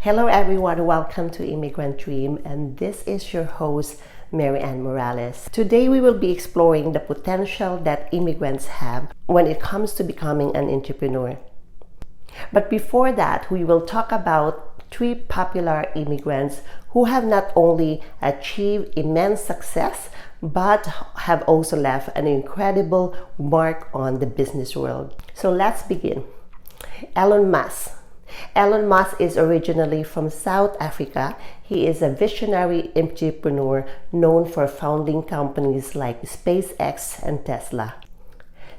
Hello everyone, welcome to Immigrant Dream, and this is your host, Mary Ann Morales. Today we will be exploring the potential that immigrants have when it comes to becoming an entrepreneur. But before that, we will talk about three popular immigrants who have not only achieved immense success, but have also left an incredible mark on the business world. So let's begin. Elon Musk. Elon Musk is originally from South Africa. He is a visionary entrepreneur known for founding companies like SpaceX and Tesla.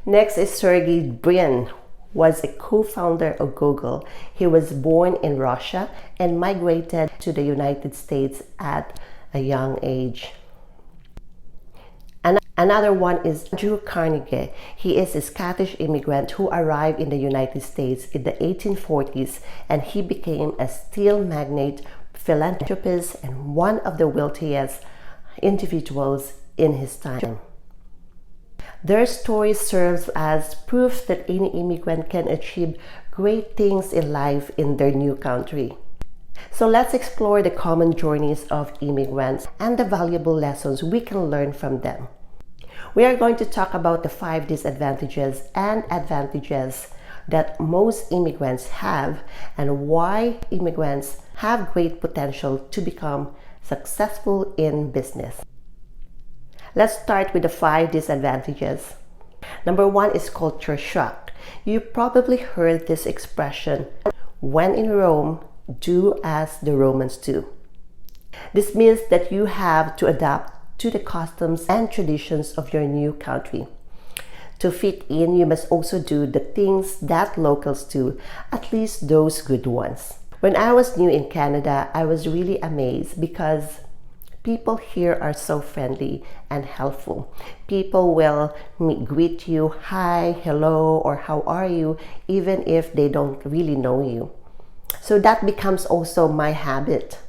Next is Sergey Brin, was a co-founder of Google. He was born in Russia and migrated to the United States at a young age. Another one is Carnegie. He is a Scottish immigrant who arrived in the United States in the 1840s, and he became a steel magnate, philanthropist, and one of the wealthiest individuals in his time. Their story serves as proof that any immigrant can achieve great things in life in their new country. So let's explore the common journeys of immigrants and the valuable lessons we can learn from them. We are going to talk about the 5 disadvantages and advantages that most immigrants have and why immigrants have great potential to become successful in business. Let's start with the 5 disadvantages. Number 1 is culture shock. You probably heard this expression, when in Rome, do as the Romans do. This means that you have to adapt to the customs and traditions of your new country. To fit in, you must also do the things that locals do, at least those good ones. When I was new in Canada, I was really amazed because people here are so friendly and helpful. People will greet you, hi, hello, or how are you, even if they don't really know you. So that becomes also my habit.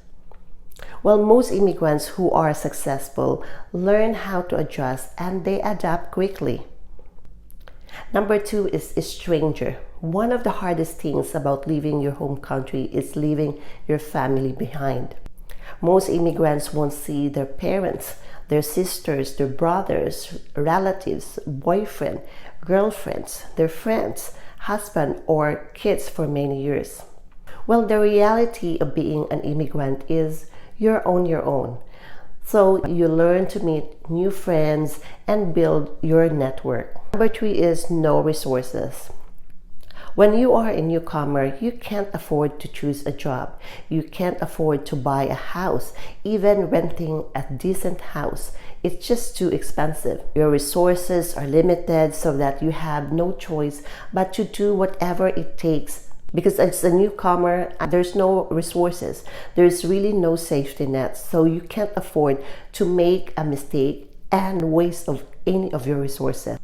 Well, most immigrants who are successful learn how to adjust and they adapt quickly. Number 2 is a stranger. One of the hardest things about leaving your home country is leaving your family behind. Most immigrants won't see their parents, their sisters, their brothers, relatives, boyfriend, girlfriends, their friends, husband, or kids for many years. Well, the reality of being an immigrant is you're on your own. So you learn to meet new friends and build your network. Number 3 is no resources. When you are a newcomer, you can't afford to choose a job. You can't afford to buy a house. Even renting a decent house, it's just too expensive. Your resources are limited so that you have no choice but to do whatever it takes. Because as a newcomer, there's no resources. There's really no safety net. So you can't afford to make a mistake and waste of any of your resources.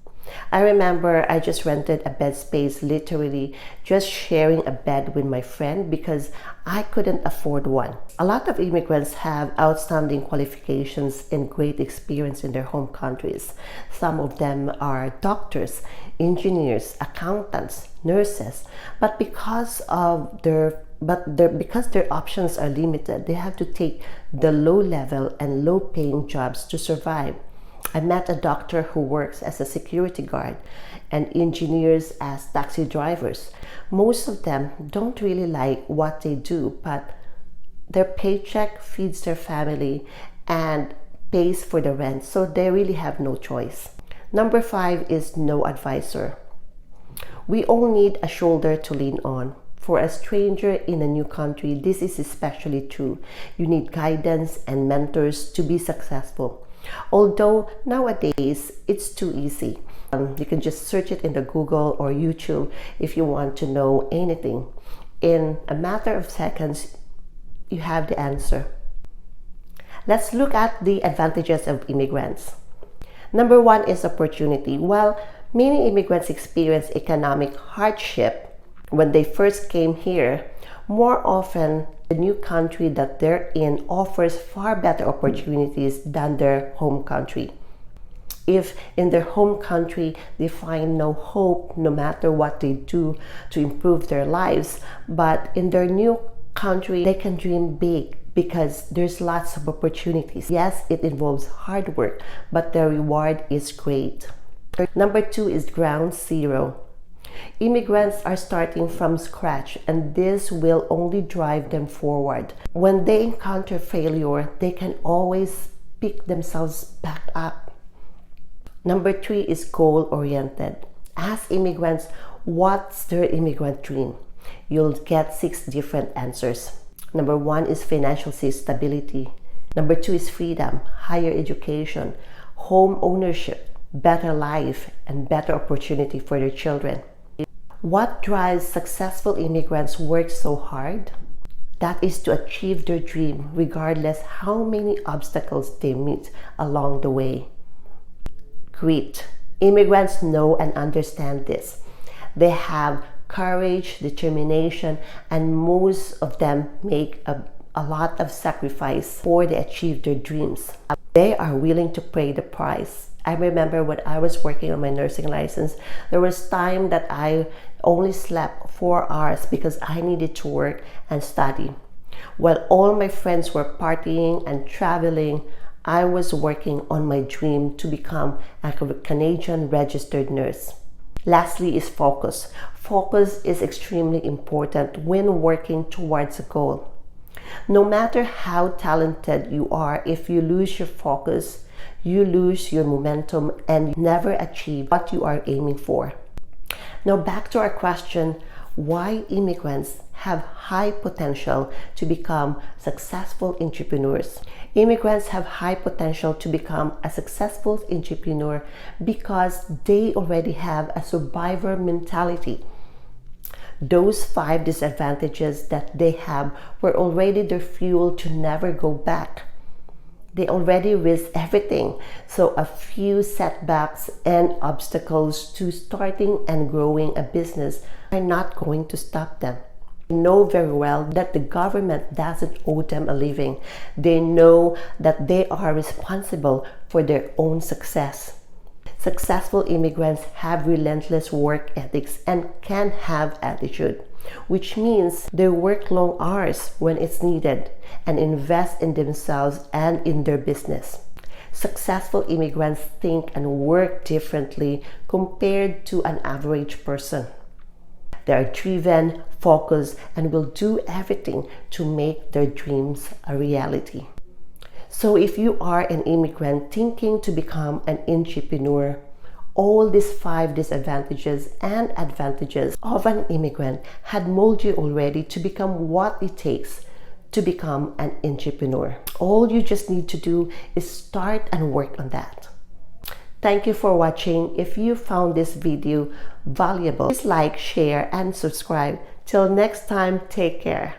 I remember I just rented a bed space, literally just sharing a bed with my friend because I couldn't afford one. A lot of immigrants have outstanding qualifications and great experience in their home countries. Some of them are doctors, engineers, accountants, nurses, but because their options are limited, they have to take the low level and low paying jobs to survive. I met a doctor who works as a security guard and engineers as taxi drivers. Most of them don't really like what they do, but their paycheck feeds their family and pays for the rent, so they really have no choice. Number 5 is no advisor. We all need a shoulder to lean on. For a stranger in a new country, this is especially true. You need guidance and mentors to be successful. Although nowadays it's too easy. You can just search it in the Google or YouTube if you want to know anything. In a matter of seconds, you have the answer. Let's look at the advantages of immigrants. Number 1 is opportunity. While many immigrants experience economic hardship when they first came here, more often the new country that they're in offers far better opportunities than their home country. If in their home country they find no hope no matter what they do to improve their lives, but in their new country, they can dream big because there's lots of opportunities. Yes, it involves hard work, but the reward is great. Number 2 is ground zero. Immigrants are starting from scratch, and this will only drive them forward. When they encounter failure, they can always pick themselves back up. Number 3 is goal-oriented. Ask immigrants what's their immigrant dream. You'll get 6 different answers. Number 1 is financial stability. Number 2 is freedom, higher education, home ownership, better life, and better opportunity for their children. What drives successful immigrants work so hard? That is to achieve their dream regardless how many obstacles they meet along the way. Grit. Immigrants know and understand this. They have courage, determination, and most of them make a lot of sacrifice before they achieve their dreams. They are willing to pay the price. I remember when I was working on my nursing license, there was time that I only slept 4 hours because I needed to work and study. While all my friends were partying and traveling, I was working on my dream to become a Canadian registered nurse. Lastly is focus. Focus is extremely important when working towards a goal. No matter how talented you are, if you lose your focus, you lose your momentum and never achieve what you are aiming for. Now back to our question, why immigrants have high potential to become successful entrepreneurs. Immigrants have high potential to become a successful entrepreneur because they already have a survivor mentality. Those 5 disadvantages that they have were already their fuel to never go back. They already risked everything, so a few setbacks and obstacles to starting and growing a business are not going to stop them. They know very well that the government doesn't owe them a living. They know that they are responsible for their own success. Successful immigrants have relentless work ethics and can have attitude, which means they work long hours when it's needed and invest in themselves and in their business. Successful immigrants think and work differently compared to an average person. They are driven, focused, and will do everything to make their dreams a reality. So if you are an immigrant thinking to become an entrepreneur, all these 5 disadvantages and advantages of an immigrant had molded you already to become what it takes to become an entrepreneur. All you just need to do is start and work on that. Thank you for watching. If you found this video valuable, please like, share, and subscribe. Till next time, take care.